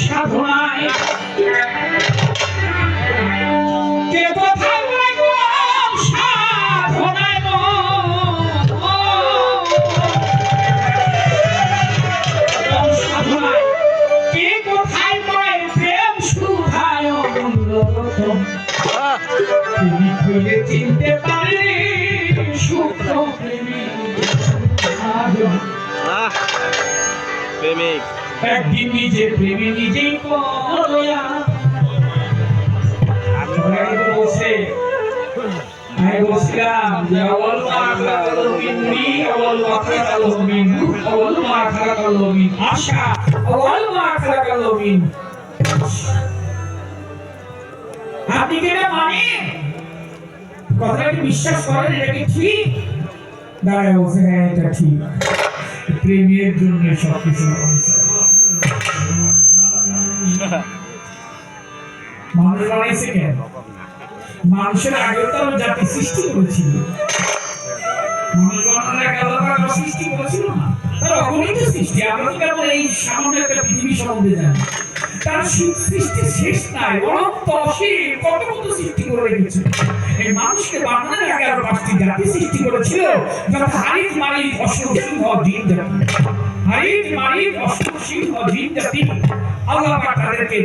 সাধনায় কে কোথায় গো সাধনায় সাধনায় কে কোথায় পায় প্রেম সুধায় তিনি খুলে চিনতে পারে সুখ প্রেমিক একদিন নিজে প্রেমে নিজেই পড়য়া বসে আমি বলছিলাম যে আওয়াল মা খালাকাল মিন্নি আওয়াল মা খালাকাল মিন আওয়াল মা খালাকাল মিন আশা আওয়াল মা খালাকাল মিন আপনি কি এটা মানেন কথাটা কি বিশ্বাস করেন এটা কি ঠিক দাঁড়ায় বলছে হ্যাঁ এটা ঠিক প্রেমের জন্য সবকিছু মানুষ বানাইছে কেন মানুষের আগে তো জাতি সৃষ্টি করেছিল মানুষ বানানোর আগে আল্লাহ সৃষ্টি করেছিল না তার অগণিত সৃষ্টি আমরা তো কেবল এই সামান্য একটা পৃথিবী সম্বন্ধে জানি তার সৃষ্টি শেষ নাই অনন্ত অসীম কত কত সৃষ্টি করে রেখেছে এই মানুষকে বানানোর আগে আরো 5টি জাতি সৃষ্টি করেছিল যথা হারিত মারিত অসুর সিংহ জিন জাতি হারিত মারিত অসুর সিংহ জিন জাতি আল্লাহ পাক তাদেরকে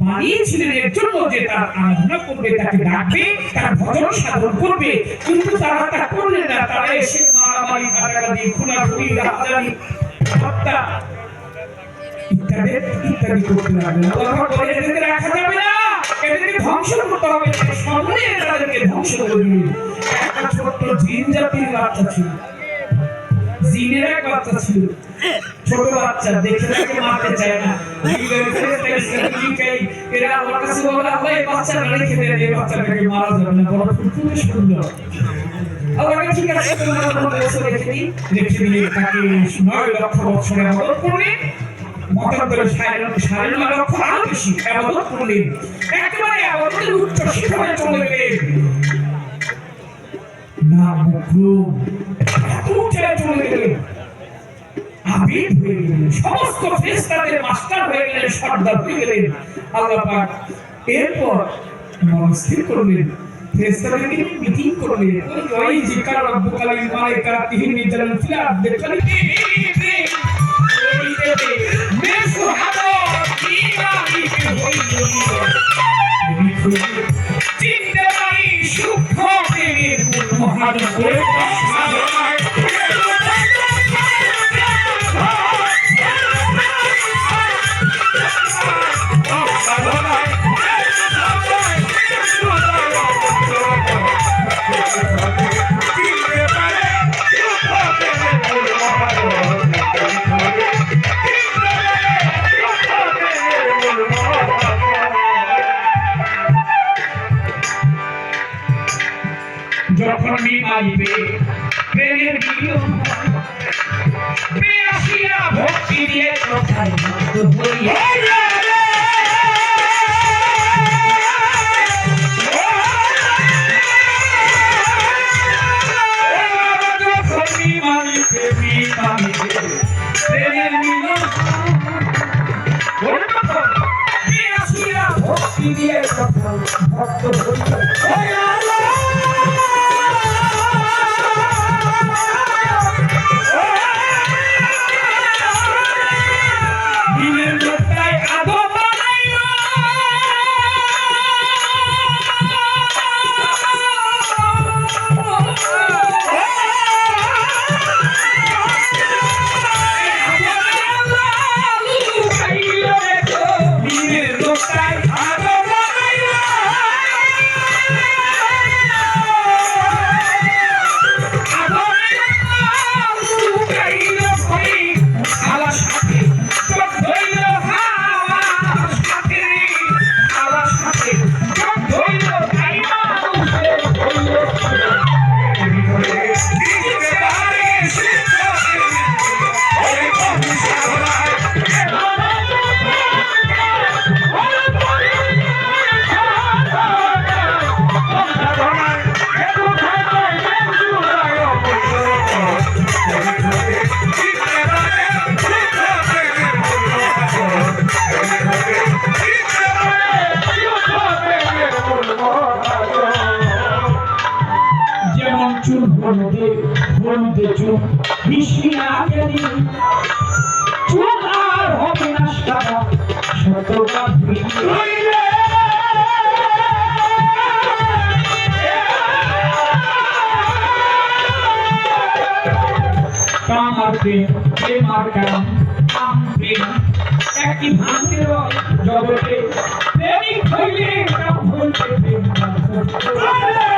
বানিয়েছিলেন এর জন্য যে তার আরাধনা করবে তাকে ডাকবে তার ভজন সাধন করবে কিন্তু তারা তা করলেন না তারা এসে মারামারি কাটাকাটি খুনাখুনি রাহাজানি হত্যা ইত্যাদি করতে লাগলেন আল্লাহ বলে এদেরকে রাখা যাবে না এদেরকে ধ্বংস করতে হবে সামনে তাদেরকে ধ্বংস করবে একটা ছোট্ট জিন জাতির বাচ্চা ছিল জিনের এক বাচ্চা ছিল ছোট বাচ্চা দেখে তাকে মারতে চায় না এরা আমার কাছে বলে আল্লাহ এই বাচ্চাটা রেখে দেন এই বাচ্চাটাকে মারা যাবে না বড় খুবই সুন্দর আল্লাহ ঠিক আছে তোমরা বছর রেখে দিলে তাকে 9 লক্ষ বছরে আবাদত করলেন মতান্তরে 9.5 লক্ষ আরো বেশি আবাদত করলেন একেবারে আবাদতের উচ্চ শিখরে চলে গেলেন না মুকরুম উচ্চে চলে গেলেন আবিদ হয়ে গেলেন সমস্ত ফেরেশতাদের মাস্টার হয়ে গেলেন সর্দার হয়ে গেলেন আল্লাহ পাক এরপর মনস্থির করলেন ফেরেশতাদেরকে মিটিং করলেন ওই জিকার রব্বুকাল মালাইকা তিহিনি জালাল ফিলা দেখলেন মেসু হাদো কিমানি হইল চিন্তা নাই সুখ প্রেমের মহান করে যখন নিমাইবে প্রেমের বিলন প্রেয়াসিয়া ভক্তি দিয়ে কোথায় হইয়া যখন নিমাইবে প্রেমের মিলন প্রেয়াসিয়া ভক্তি দিয়ে কোথায় ভক্ত হইয়া চুল আর হবে না সাদা শতবার হইলে কামার প্রেম আর কাম প্রেম একই ভাঙতে জগতে প্রেমিক হইলে কাম হইতে প্রেম